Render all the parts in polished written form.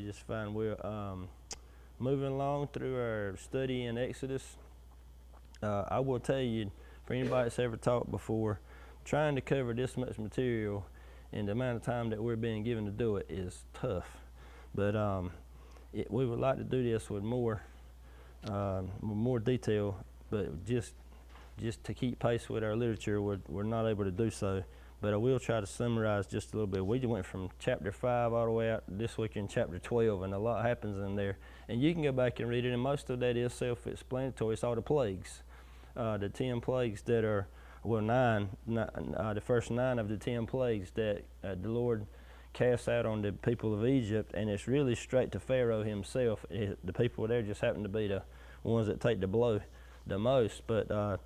today just fine. We're moving along through our study in Exodus. I will tell you, for anybody that's ever taught before, trying to cover this much material and the amount of time that we're being given to do it is tough. But we would like to do this with more detail, but just to keep pace with our literature, we're not able to do so. But I will try to summarize just a little bit. We just went from chapter 5 all the way out this week in chapter 12, and a lot happens in there. And you can go back and read it, and most of that is self-explanatory. It's all the plagues, the 10 plagues that are, well, the first 9 of the 10 plagues that the Lord cast out on the people of Egypt, and it's really straight to Pharaoh himself. The people there just happen to be the ones that take the blow the most, but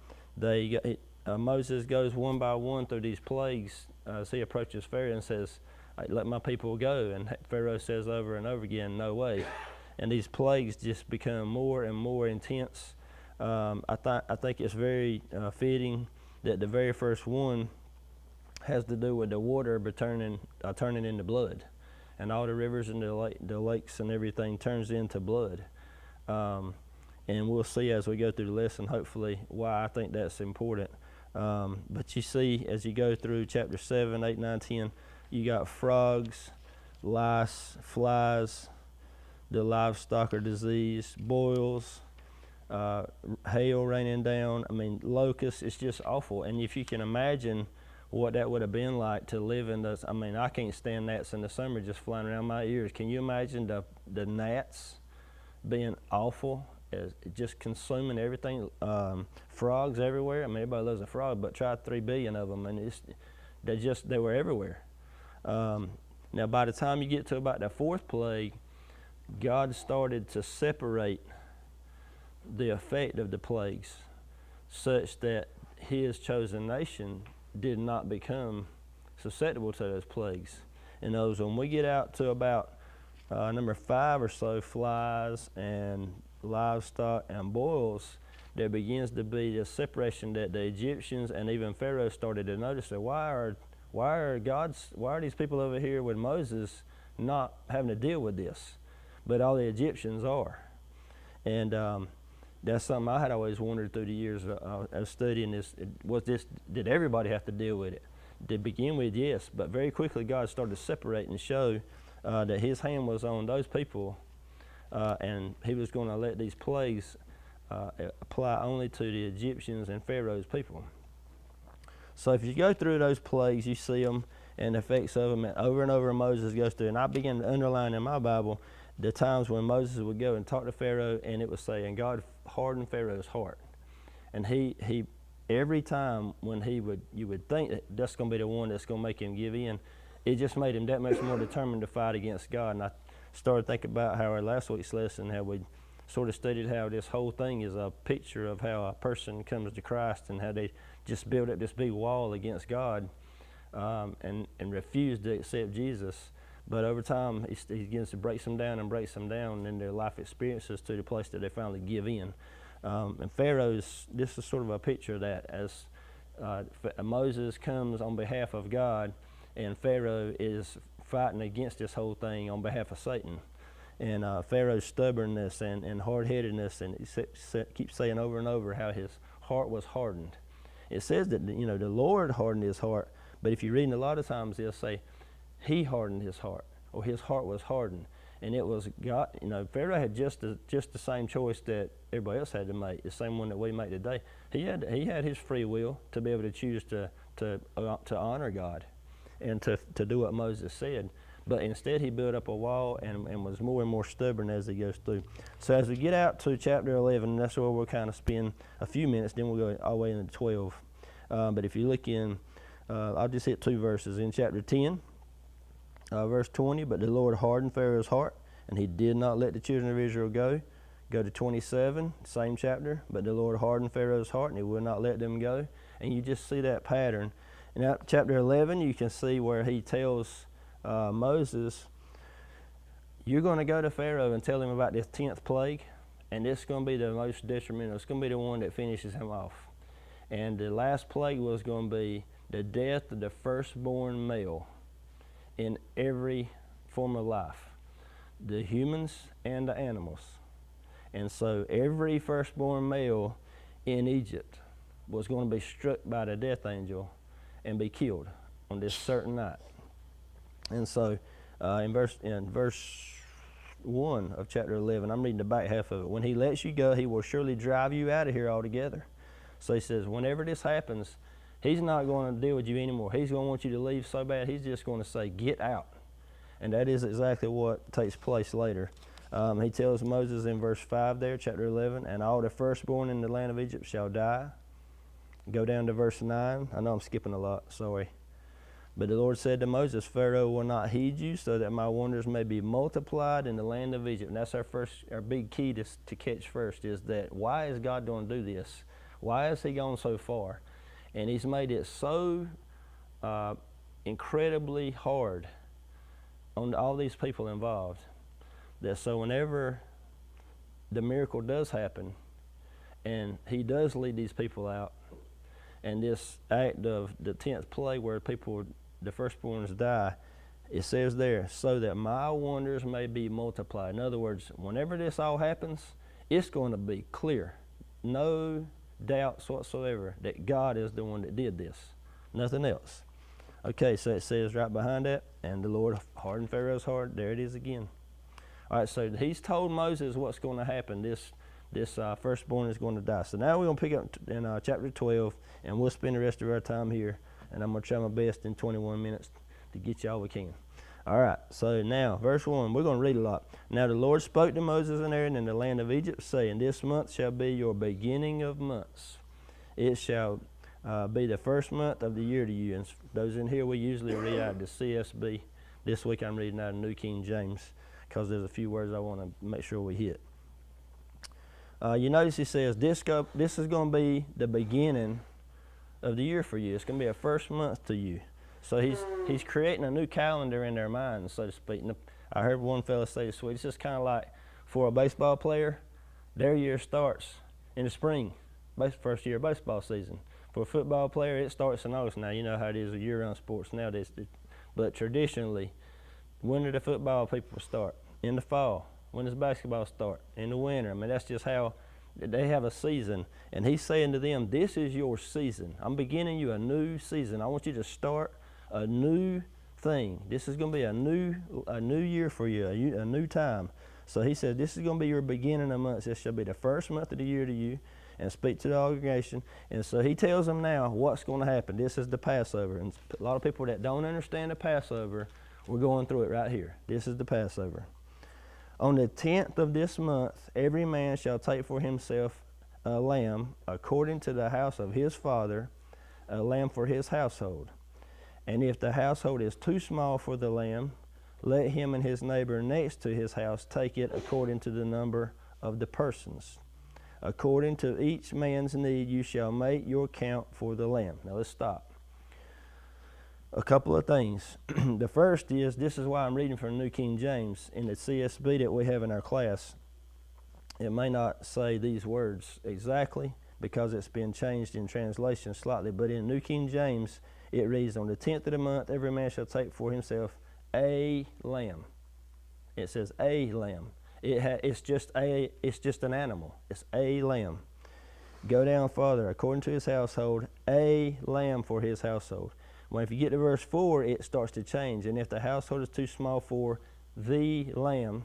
Moses goes one by one through these plagues as he approaches Pharaoh and says, "Let my people go." And Pharaoh says over and over again, "No way." And these plagues just become more and more intense. I think it's very fitting that the very first one has to do with the water turning into blood, and all the rivers and the lakes and everything turns into blood. And we'll see as we go through the lesson, hopefully, why I think that's important. But you see, as you go through chapter 7, 8, 9, 10, you got frogs, lice, flies, the livestock are diseased, boils, hail raining down. I mean, locusts. It's just awful. And if you can imagine what that would have been like to live in those, I mean, I can't stand gnats in the summer just flying around my ears. Can you imagine the gnats being awful? Just consuming everything, frogs everywhere. I mean, everybody loves a frog, but try 3 billion of them, and they were everywhere. Now, by the time you get to about the 4th plague, God started to separate the effect of the plagues such that His chosen nation did not become susceptible to those plagues. In other words, when we get out to about number 5 or so, flies and livestock and boils, there begins to be a separation that the Egyptians and even Pharaoh started to notice that why are these people over here with Moses not having to deal with this, but all the Egyptians are. And that's something I had always wondered through the years of studying this. Did everybody have to deal with it? To begin with, yes, but very quickly God started to separate and show that His hand was on those people. And He was going to let these plagues apply only to the Egyptians and Pharaoh's people. So if you go through those plagues, you see them and the effects of them, and over Moses goes through. And I began to underline in my Bible the times when Moses would go and talk to Pharaoh, and it would say, and God hardened Pharaoh's heart. And he every time when you would think that's going to be the one that's going to make him give in, it just made him that much more determined to fight against God. And I started thinking about how our last week's lesson, how we sort of studied how this whole thing is a picture of how a person comes to Christ and how they just build up this big wall against God and refuse to accept Jesus. But over time, he begins to break them down, and their life experiences to the place that they finally give in. And this is sort of a picture of that, as Moses comes on behalf of God, and Pharaoh is fighting against this whole thing on behalf of Satan. And Pharaoh's stubbornness and hard-headedness, and he keeps saying over and over how his heart was hardened. It says that the Lord hardened his heart, but if you read a lot of times, they'll say He hardened his heart, or his heart was hardened. And it was God. Pharaoh had just the same choice that everybody else had to make, the same one that we make today. He had his free will to be able to choose to honor God and to do what Moses said. But instead, he built up a wall and was more and more stubborn as he goes through. So as we get out to chapter 11, that's where we'll kind of spend a few minutes, then we'll go all the way into 12. But if you look in, I'll just hit 2 verses. In chapter 10, verse 20, but the Lord hardened Pharaoh's heart, and he did not let the children of Israel go. Go to 27, same chapter, but the Lord hardened Pharaoh's heart, and he would not let them go. And you just see that pattern. And out chapter 11, you can see where he tells Moses, you're going to go to Pharaoh and tell him about this 10th plague, and it's going to be the most detrimental. It's going to be the one that finishes him off. And the last plague was going to be the death of the firstborn male in every form of life. the humans and the animals. And so every firstborn male in Egypt was going to be struck by the death angel and be killed on this certain night. And so in verse 1 of chapter 11, I'm reading the back half of it. When he lets you go, he will surely drive you out of here altogether. So he says, whenever this happens, he's not going to deal with you anymore. He's going to want you to leave so bad, he's just going to say, get out. And that is exactly what takes place later. He tells Moses in verse 5 there, chapter 11, and all the firstborn in the land of Egypt shall die. Go down to verse 9. I know I'm skipping a lot, sorry. But the Lord said to Moses, Pharaoh will not heed you, so that my wonders may be multiplied in the land of Egypt. And that's our big key to catch first, is that why is God going to do this? Why has he gone so far? And he's made it so incredibly hard on all these people involved, that so whenever the miracle does happen and he does lead these people out, and this act of the 10th plague where the firstborns die, it says there, so that my wonders may be multiplied. In other words, whenever this all happens, it's going to be clear, no doubts whatsoever, that God is the one that did this, nothing else. Okay, so it says right behind that, and the Lord hardened Pharaoh's heart. There it is again. All right, so he's told Moses what's going to happen. This firstborn is going to die. So now we're going to pick up in chapter 12, and we'll spend the rest of our time here. And I'm going to try my best in 21 minutes to get you all we can. All right, so now, verse 1, we're going to read a lot. Now the Lord spoke to Moses and Aaron in the land of Egypt, saying, this month shall be your beginning of months. It shall be the first month of the year to you. And those in here, we usually read out the CSB. This week I'm reading out of New King James, because there's a few words I want to make sure we hit. You notice he says, this is going to be the beginning of the year for you. It's going to be a first month to you. So he's creating a new calendar in their minds, so to speak. And I heard one fella say this week, it's just kind of like for a baseball player, their year starts in the spring, first year of baseball season. For a football player, it starts in August. Now, you know how it is with year-round sports nowadays. But traditionally, when do the football people start? In the fall. When does basketball start? In the winter. I mean, that's just how they have a season. And he's saying to them, this is your season. I'm beginning you a new season. I want you to start a new thing. This is going to be a new year for you, a new time. So he said, this is going to be your beginning of months. This shall be the first month of the year to you, and speak to the congregation. And so he tells them now what's going to happen. This is the Passover. And a lot of people that don't understand the Passover, we're going through it right here. This is the Passover. On the 10th of this month, every man shall take for himself a lamb according to the house of his father, a lamb for his household. And if the household is too small for the lamb, let him and his neighbor next to his house take it according to the number of the persons. According to each man's need, you shall make your count for the lamb. Now let's stop. A couple of things. The first is, this is why I'm reading from New King James. In the CSB that we have in our class, it may not say these words exactly because it's been changed in translation slightly, but in New King James, it reads, on the 10th of the month, every man shall take for himself a lamb. It says a lamb. It's just an animal. It's a lamb. Go down further. According to his household, a lamb for his household. When if you get to verse 4, it starts to change. And if the household is too small for the lamb,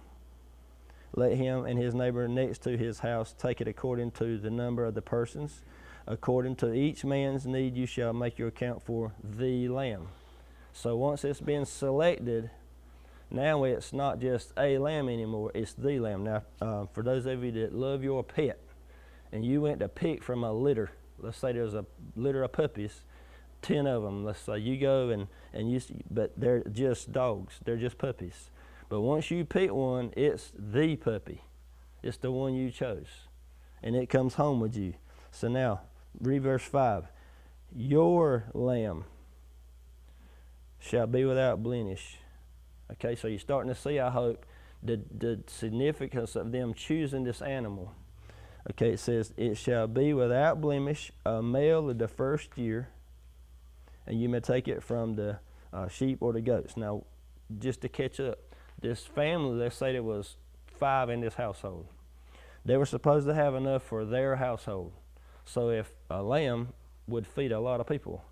let him and his neighbor next to his house take it according to the number of the persons. According to each man's need, you shall make your account for the lamb. So once it's been selected, now it's not just a lamb anymore, it's the lamb. Now, for those of you that love your pet, and you went to pick from a litter, let's say there's a litter of puppies, 10 of them, let's say you go but they're just dogs, they're just puppies. But once you pick one, it's the puppy. It's the one you chose. And it comes home with you. So now, read verse 5. Your lamb shall be without blemish. Okay, so you're starting to see, I hope, the significance of them choosing this animal. Okay, it says, it shall be without blemish, a male of the first year, and you may take it from the sheep or the goats. Now, just to catch up, this family, let's say there was 5 in this household. They were supposed to have enough for their household. So if a lamb would feed a lot of people,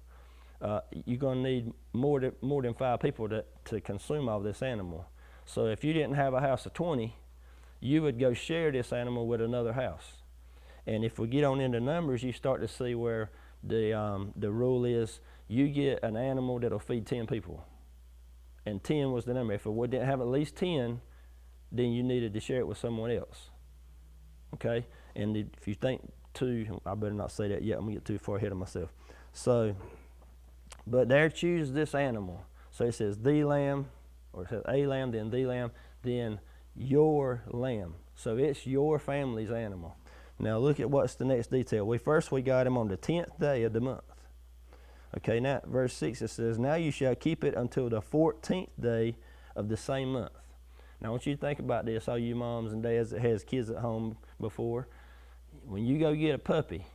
you're going to need more than 5 people to consume all this animal. So if you didn't have a house of 20, you would go share this animal with another house. And if we get on into numbers, you start to see where the rule is you get an animal that'll feed 10 people. And 10 was the number. If it didn't have at least 10, then you needed to share it with someone else. Okay? And if you think I better not say that yet. I'm going to get too far ahead of myself. So, but there choose this animal. So it says the lamb, or it says a lamb, then the lamb, then your lamb. So it's your family's animal. Now look at what's the next detail. We got him on the 10th day of the month. Okay, now verse 6 it says, now you shall keep it until the 14th day of the same month. Now I want you to think about this, all you moms and dads that has kids at home before. When you go get a puppy,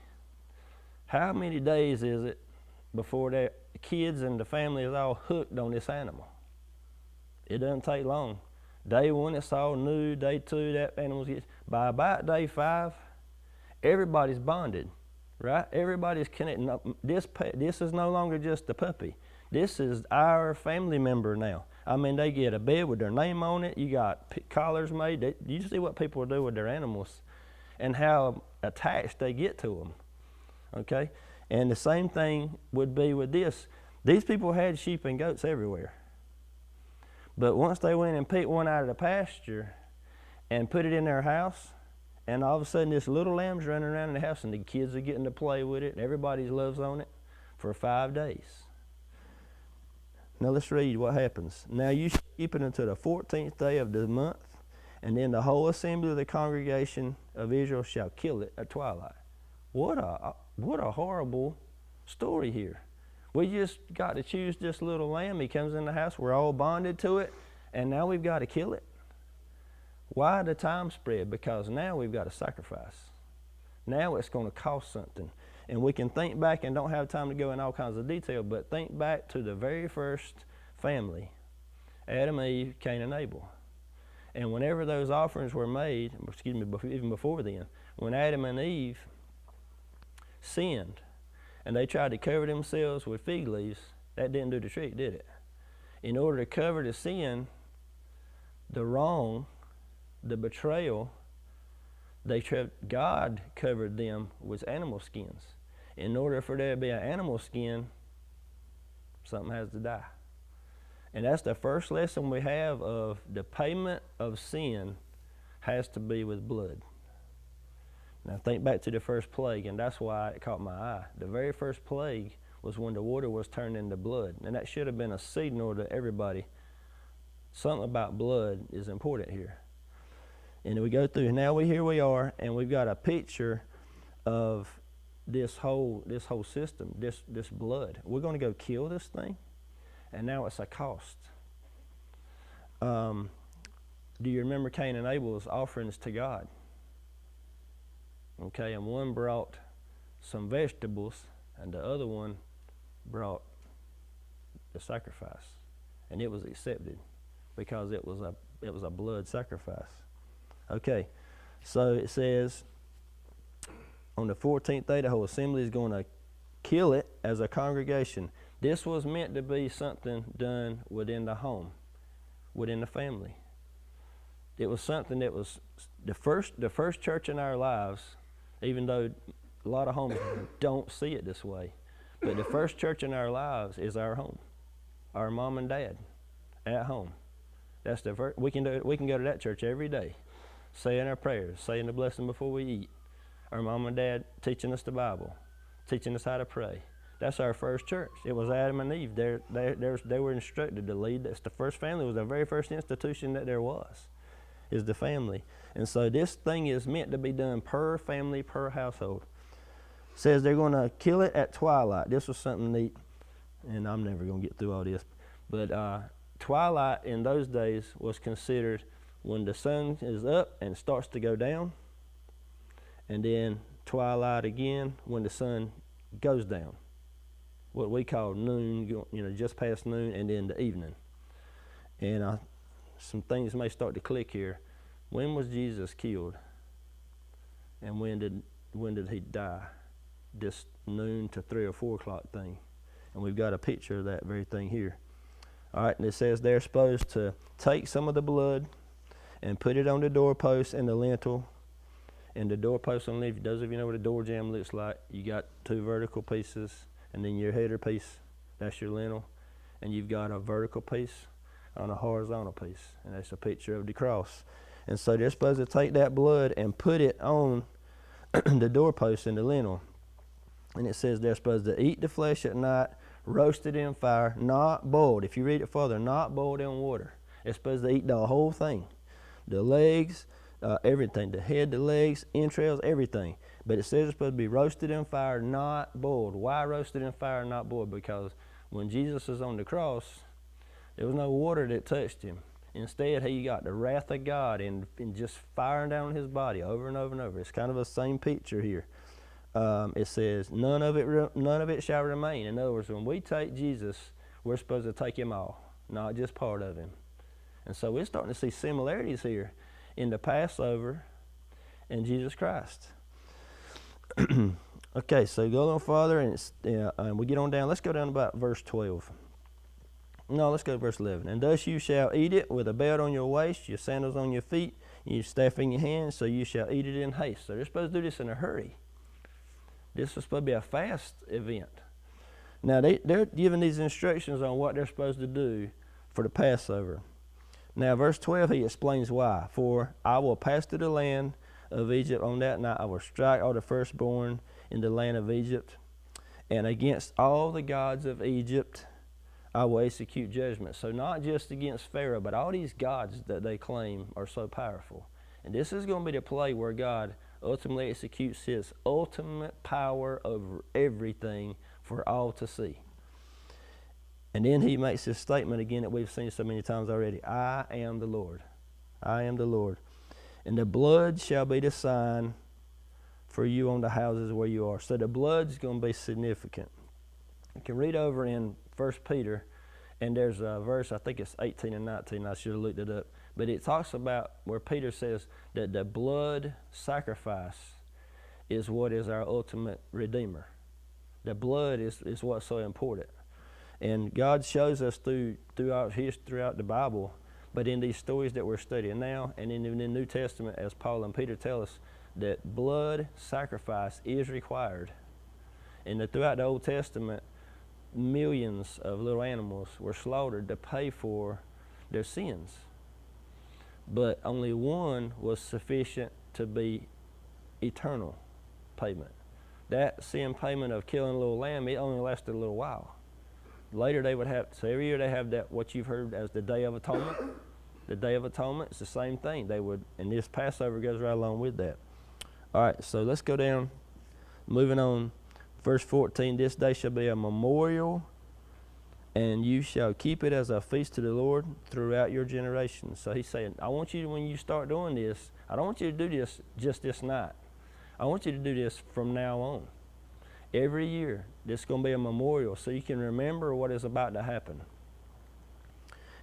how many days is it before the kids and the family is all hooked on this animal? It doesn't take long. Day 1 it's all new, day 2 that animal's gets, by about day 5, everybody's bonded, right? Everybody's connected. This is no longer just a puppy. This is our family member now. I mean, they get a bed with their name on it. You got collars made. You see what people do with their animals and how attached they get to them, okay? And the same thing would be with this. These people had sheep and goats everywhere. But once they went and picked one out of the pasture and put it in their house, and all of a sudden this little lamb's running around in the house and the kids are getting to play with it and everybody loves on it for 5 days. Now let's read what happens. Now you shall keep it until the 14th day of the month, and then the whole assembly of the congregation of Israel shall kill it at twilight. What a horrible story here. We just got to choose this little lamb. He comes in the house. We're all bonded to it, and now we've got to kill it. Why the time spread? Because now we've got to sacrifice. Now it's going to cost something. And we can think back, and don't have time to go in all kinds of detail, but think back to the very first family, Adam, Eve, Cain, and Abel. And whenever those offerings were made, even before then, when Adam and Eve sinned, and they tried to cover themselves with fig leaves, that didn't do the trick, did it? In order to cover the sin, the wrong, the betrayal, God covered them with animal skins. In order for there to be an animal skin, something has to die. And that's the first lesson we have of the payment of sin has to be with blood. Now think back to the first plague, and that's why it caught my eye. The very first plague was when the water was turned into blood. And that should have been a signal to everybody. Something about blood is important here. And we go through, now here we are, and we've got a picture of this whole system, this blood. We're going to go kill this thing, and now it's a cost. Do you remember Cain and Abel's offerings to God? Okay, and one brought some vegetables, and the other one brought the sacrifice, and it was accepted because it was a blood sacrifice. Okay, so it says on the 14th day the whole assembly is going to kill it as a congregation. This was meant to be something done within the home, within the family. It was something that was the first church in our lives, even though a lot of homes don't see it this way. But the first church in our lives is our home, our mom and dad at home. That's the first. We can go to that church every day, saying our prayers, saying the blessing before we eat. Our mom and dad teaching us the Bible, teaching us how to pray. That's our first church. It was Adam and Eve. They were instructed to lead. That's the first family. It was the very first institution that there was, is the family. And so this thing is meant to be done per family, per household. It says they're going to kill it at twilight. This was something neat, and I'm never going to get through all this. But twilight in those days was considered when the sun is up and starts to go down, and then twilight again when the sun goes down. What we call noon, just past noon, and then the evening. And some things may start to click here. When was Jesus killed? And when did he die? This noon to 3 or 4 o'clock thing. And we've got a picture of that very thing here. All right, and it says they're supposed to take some of the blood and put it on the doorpost and the lintel. And the doorpost on the lintel, those of you know what a door jamb looks like, you got 2 vertical pieces, and then your header piece, that's your lintel. And you've got a vertical piece on a horizontal piece, and that's a picture of the cross. And so they're supposed to take that blood and put it on the doorpost and the lintel. And it says they're supposed to eat the flesh at night, roasted in fire, not boiled. If you read it further, not boiled in water. They're supposed to eat the whole thing. The legs, everything. The head, the legs, entrails, everything. But it says it's supposed to be roasted in fire, not boiled. Why roasted in fire, not boiled? Because when Jesus was on the cross, there was no water that touched him. Instead, he got the wrath of God and just firing down his body over and over and over. It's kind of the same picture here. It says, none of it shall remain. In other words, when we take Jesus, we're supposed to take him all, not just part of him. And so we're starting to see similarities here in the Passover and Jesus Christ. Okay, so go on farther, and we get on down. Let's go down about verse 12. No, let's go to verse 11. And thus you shall eat it with a belt on your waist, your sandals on your feet, and your staff in your hand, so you shall eat it in haste. So they're supposed to do this in a hurry. This is supposed to be a fast event. Now, they're giving these instructions on what they're supposed to do for the Passover. Now, verse 12, he explains why. For I will pass through the land of Egypt on that night. I will strike all the firstborn in the land of Egypt. And against all the gods of Egypt, I will execute judgment. So not just against Pharaoh, but all these gods that they claim are so powerful. And this is going to be the play where God ultimately executes his ultimate power over everything for all to see. And then he makes this statement again that we've seen so many times already. I am the Lord. I am the Lord. And the blood shall be the sign for you on the houses where you are. So the blood's going to be significant. You can read over in 1 Peter, and there's a verse, I think it's 18 and 19. I should have looked it up. But it talks about where Peter says that the blood sacrifice is what is our ultimate redeemer. The blood is what's so important. And God shows us throughout the Bible, but in these stories that we're studying now, and in the New Testament, as Paul and Peter tell us, that blood sacrifice is required. And that throughout the Old Testament, millions of little animals were slaughtered to pay for their sins. But only one was sufficient to be eternal payment. That sin payment of killing a little lamb, it only lasted a little while. Later they would have, so every year they have that, what you've heard as the Day of Atonement. The Day of Atonement, it's the same thing. They would, and this Passover goes right along with that. All right, so let's go down, moving on. Verse 14, this day shall be a memorial, and you shall keep it as a feast to the Lord throughout your generations. So he's saying, I want you, when you start doing this, I don't want you to do this just this night. I want you to do this from now on. Every year, this is going to be a memorial so you can remember what is about to happen.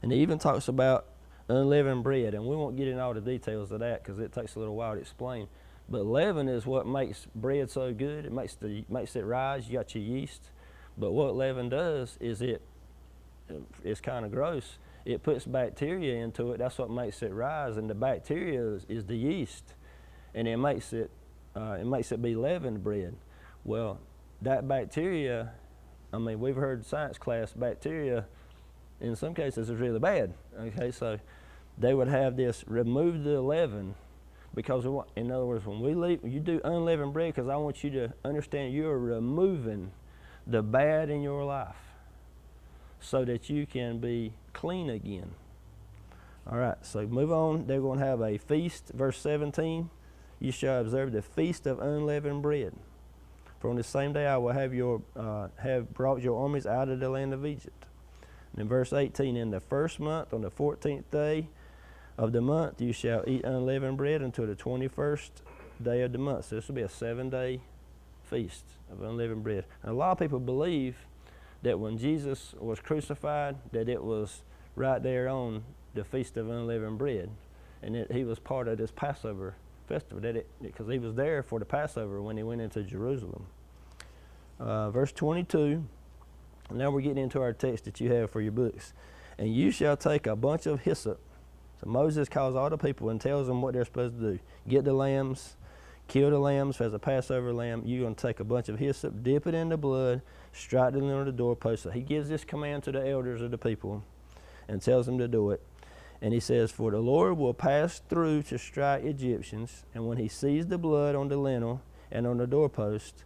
And he even talks about unleavened bread, and we won't get into all the details of that because it takes a little while to explain. But leaven is what makes bread so good. It makes it rise. You got your yeast. But what leaven does is it's kind of gross. It puts bacteria into it. That's what makes it rise, and the bacteria is the yeast, and it makes it be leavened bread. Well, that bacteria, I mean, we've heard science class, bacteria in some cases is really bad. Okay, so they would have this remove the leaven, because in other words, when you do unleavened bread, because I want you to understand you're removing the bad in your life so that you can be clean again. All right, so move on. They're going to have a feast. Verse 17, you shall observe the feast of unleavened bread. For on the same day I will have brought your armies out of the land of Egypt. And in verse 18, in the first month, on the 14th day of the month, you shall eat unleavened bread until the 21st day of the month. So this will be a 7-day feast of unleavened bread. And a lot of people believe that when Jesus was crucified, that it was right there on the Feast of Unleavened Bread. And he was part of this Passover festival, because he was there for the Passover when he went into Jerusalem. Verse 22, now we're getting into our text that you have for your books. And you shall take a bunch of hyssop. So Moses calls all the people and tells them what they're supposed to do. Get the lambs, kill the lambs as a Passover lamb. You're going to take a bunch of hyssop, dip it in the blood, strike it on the doorpost. So he gives this command to the elders of the people and tells them to do it. And he says, for the Lord will pass through to strike Egyptians, and when he sees the blood on the lintel and on the doorpost,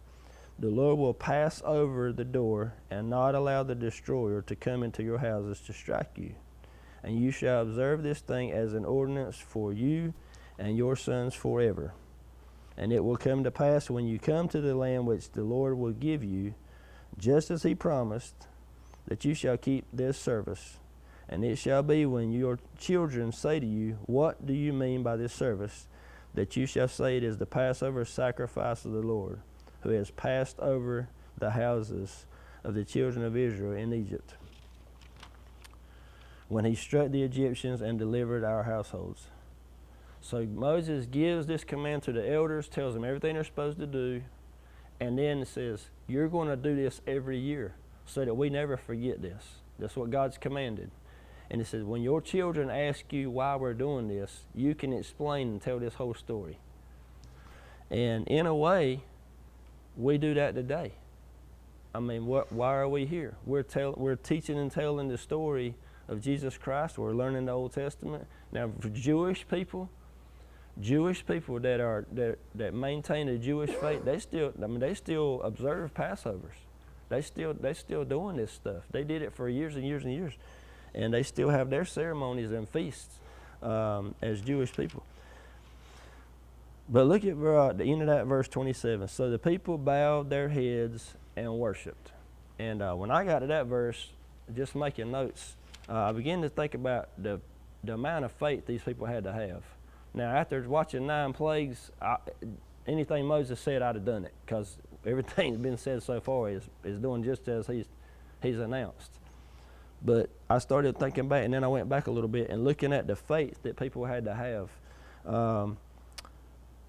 the Lord will pass over the door and not allow the destroyer to come into your houses to strike you. And you shall observe this thing as an ordinance for you and your sons forever. And it will come to pass when you come to the land which the Lord will give you, just as he promised, that you shall keep this service. And it shall be when your children say to you, what do you mean by this service? That you shall say, it is the Passover sacrifice of the Lord, who has passed over the houses of the children of Israel in Egypt, when he struck the Egyptians and delivered our households. So Moses gives this command to the elders, tells them everything they're supposed to do, and then it says, you're going to do this every year so that we never forget this. That's what God's commanded. And it says, when your children ask you why we're doing this, you can explain and tell this whole story. And in a way, we do that today. I mean, why are we here? We're teaching and telling the story of Jesus Christ. We're learning the Old Testament. Now, for Jewish people that maintain the Jewish faith, they still observe Passovers. They still doing this stuff. They did it for years and years and years. And they still have their ceremonies and feasts as Jewish people. But look at the end of that verse 27. So the people bowed their heads and worshiped. And when I got to that verse, just making notes, I began to think about the amount of faith these people had to have. Now, after watching 9 plagues, anything Moses said, I'd have done it, because everything that's been said so far is doing just as he's announced. But I started thinking back, and then I went back a little bit and looking at the faith that people had to have.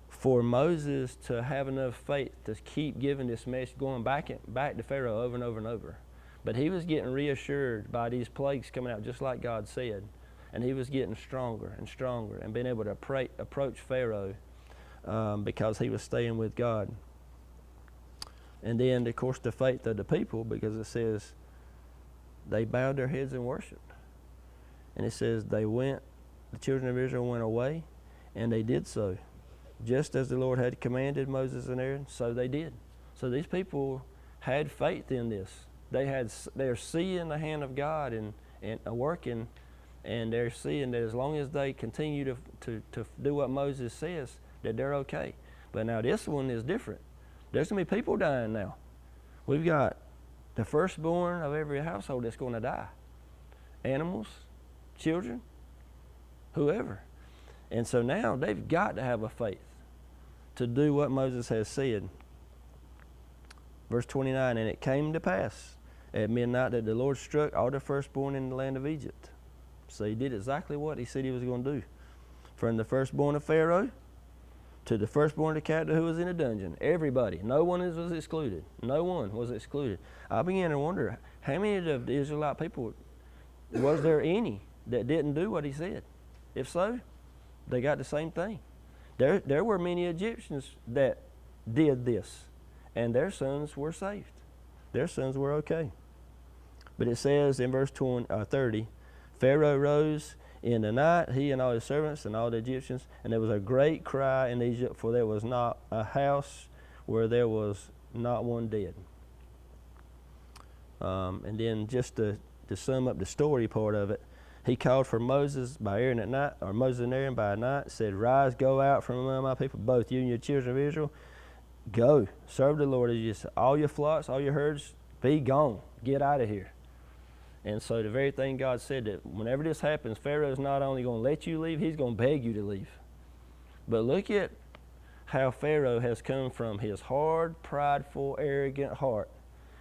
For Moses to have enough faith to keep giving this message, going back to Pharaoh over and over and over. But he was getting reassured by these plagues coming out just like God said. And he was getting stronger and stronger and being able to approach Pharaoh because he was staying with God. And then, of course, the faith of the people, because it says they bowed their heads and worshiped. And it says the children of Israel went away, and they did so. Just as the Lord had commanded Moses and Aaron, so they did. So these people had faith in this. They're seeing the hand of God and working, and they're seeing that as long as they continue to do what Moses says, that they're okay. But now this one is different. There's going to be people dying now. We've got the firstborn of every household that's going to die. Animals, children, whoever. And so now they've got to have a faith to do what Moses has said. Verse 29, and it came to pass at midnight that the Lord struck all the firstborn in the land of Egypt. So he did exactly what he said he was going to do. From the firstborn of Pharaoh to the firstborn of the captive who was in a dungeon. Everybody. No one was excluded. No one was excluded. I began to wonder, how many of the Israelite people, was there any that didn't do what he said? If so, they got the same thing. There were many Egyptians that did this, and their sons were saved. Their sons were okay. But it says in verse 30, Pharaoh rose in the night, he and all his servants and all the Egyptians, and there was a great cry in Egypt, for there was not a house where there was not one dead. And then just to sum up the story part of it, he called for Moses by Aaron at night, or Moses and Aaron by night, said, rise, go out from among my people, both you and your children of Israel. Go, serve the Lord. As you say, all your flocks, all your herds, be gone. Get out of here. And so the very thing God said, that whenever this happens, Pharaoh's not only going to let you leave, he's going to beg you to leave. But look at how Pharaoh has come from his hard, prideful, arrogant heart.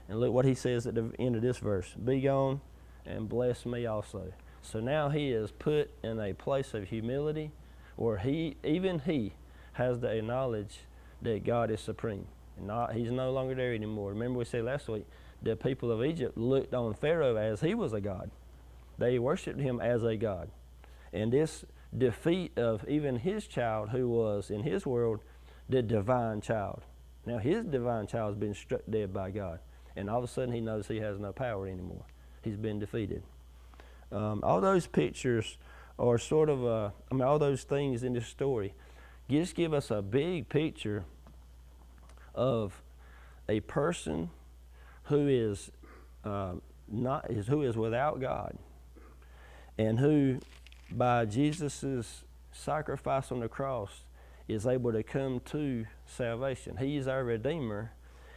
And look what he says at the end of this verse. Be gone and bless me also. So now he is put in a place of humility where even he has to acknowledge that God is supreme. He's no longer there anymore. Remember we said last week, the people of Egypt looked on Pharaoh as he was a god. They worshiped him as a god. And this defeat of even his child, who was in his world the divine child. Now his divine child has been struck dead by God. And all of a sudden he knows he has no power anymore. He's been defeated. All those pictures are sort of, all those things in this story just give us a big picture of a person who is who is without God, and who by Jesus' sacrifice on the cross is able to come to salvation. He is our Redeemer,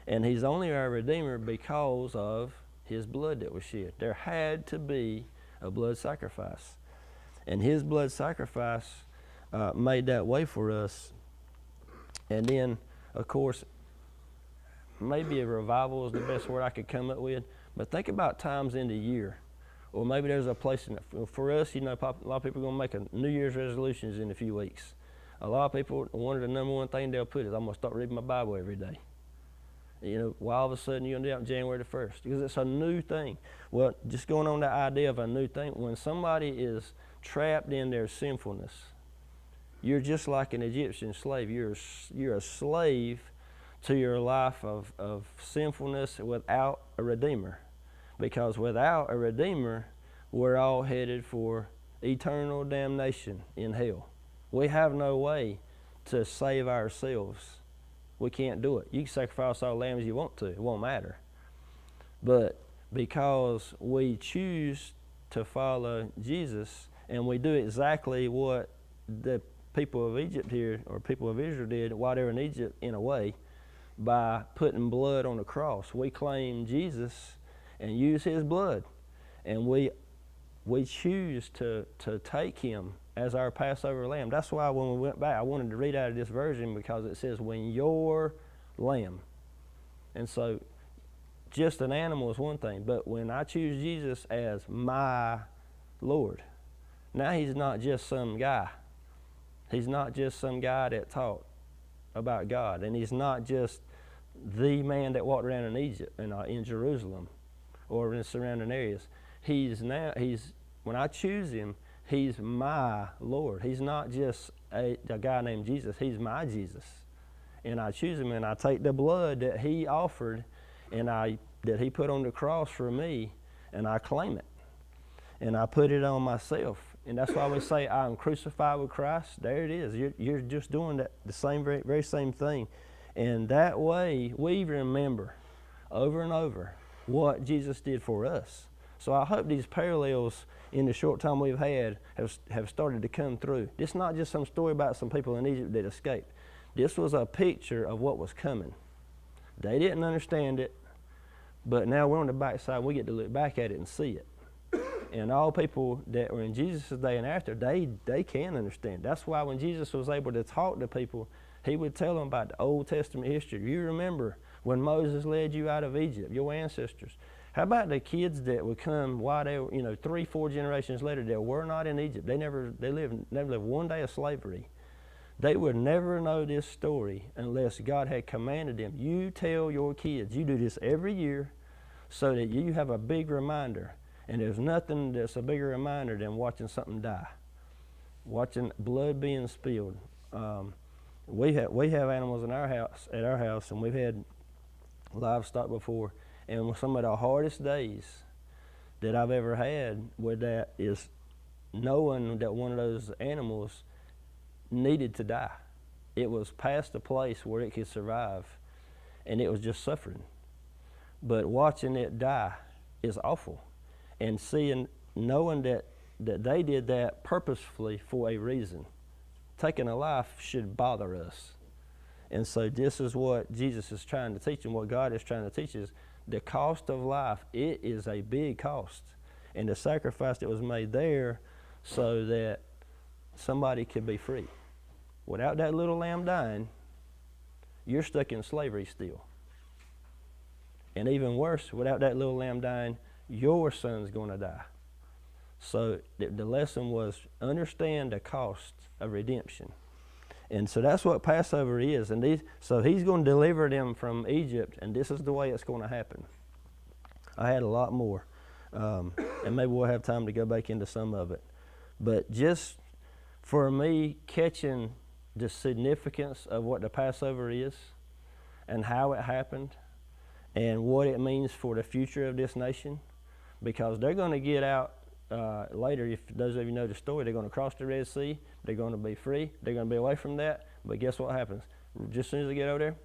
and he's only our Redeemer because of his blood that was shed. There had to be a blood sacrifice, and his blood sacrifice made that way for us. And then, of course, maybe a revival is the best word I could come up with, but think about times in the year, or maybe there's a place for us, a lot of people are going to make a New Year's resolutions in a few weeks. A lot of people, one of the number one thing they'll put is, I'm going to start reading my Bible every day. All of a sudden you're going to do it on January the 1st, because it's a new thing. Well, just going on the idea of a new thing, when somebody is trapped in their sinfulness, you're just like an Egyptian slave. You're a slave to your life of sinfulness without a Redeemer. Because without a Redeemer, we're all headed for eternal damnation in hell. We have no way to save ourselves. We can't do it. You can sacrifice all the lambs you want to. It won't matter. But because we choose to follow Jesus, and we do exactly what the people of Egypt here, or people of Israel did while they were in Egypt in a way, by putting blood on the cross. We claim Jesus and use his blood. And we choose to take him as our Passover lamb. That's why when we went back, I wanted to read out of this version, because it says, when your lamb. And so just an animal is one thing, but when I choose Jesus as my Lord, now he's not just some guy. He's not just some guy that taught about God, and he's not just the man that walked around in Egypt and in Jerusalem or in the surrounding areas. When I choose him, he's my Lord. He's not just a guy named Jesus. He's my Jesus. And I choose him, and I take the blood that he offered and that he put on the cross for me, and I claim it. And I put it on myself. And that's why we say, I'm crucified with Christ. There it is. You're just doing the very, very same thing. And that way, we remember over and over what Jesus did for us. So I hope these parallels in the short time we've had have started to come through. It's not just some story about some people in Egypt that escaped. This was a picture of what was coming. They didn't understand it, but now we're on the backside and we get to look back at it and see it. And all people that were in Jesus' day and after, they can understand. That's why when Jesus was able to talk to people, he would tell them about the Old Testament history. You remember when Moses led you out of Egypt, your ancestors. How about the kids that would come while they were, 3, 4 generations later that were not in Egypt? They never lived one day of slavery. They would never know this story unless God had commanded them. You tell your kids, you do this every year so that you have a big reminder. And there's nothing that's a bigger reminder than watching something die, watching blood being spilled. We have animals in at our house, and we've had livestock before. And some of the hardest days that I've ever had with that is knowing that one of those animals needed to die. It was past the place where it could survive, and it was just suffering. But watching it die is awful. And knowing that they did that purposefully for a reason. Taking a life should bother us. And so this is what Jesus is trying to teach, and what God is trying to teach is the cost of life. It is a big cost. And the sacrifice that was made there so that somebody could be free. Without that little lamb dying, you're stuck in slavery still. And even worse, without that little lamb dying, your son's going to die. So the lesson was understand the cost of redemption. And so that's what Passover is. And so he's going to deliver them from Egypt, and this is the way it's going to happen. I had a lot more, and maybe we'll have time to go back into some of it. But just for me, catching the significance of what the Passover is and how it happened and what it means for the future of this nation, because they're going to get out later. If those of you know the story, they're going to cross the Red Sea. They're going to be free. They're going to be away from that. But guess what happens? Just as soon as they get over there,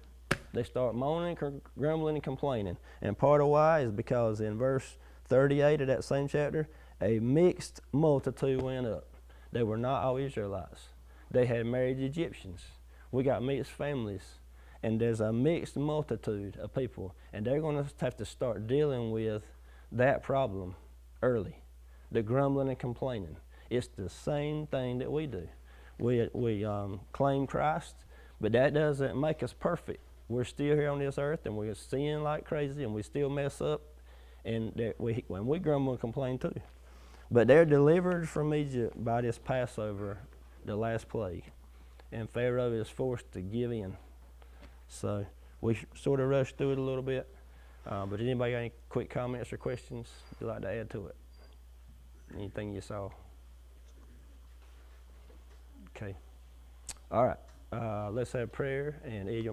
they start moaning, grumbling, and complaining. And part of why is because in verse 38 of that same chapter, a mixed multitude went up. They were not all Israelites. They had married Egyptians. We got mixed families. And there's a mixed multitude of people. And they're going to have to start dealing with that problem early. The grumbling and complaining. It's the same thing that we do. We claim Christ, but that doesn't make us perfect. We're still here on this earth, and we're sinning like crazy, and we still mess up, and when we grumble and complain too. But they're delivered from Egypt by this Passover, the last plague, and Pharaoh is forced to give in. So we sort of rushed through it a little bit, but anybody got any quick comments or questions you'd like to add to it? Anything you saw? Okay. All right. Let's have prayer, and Ed,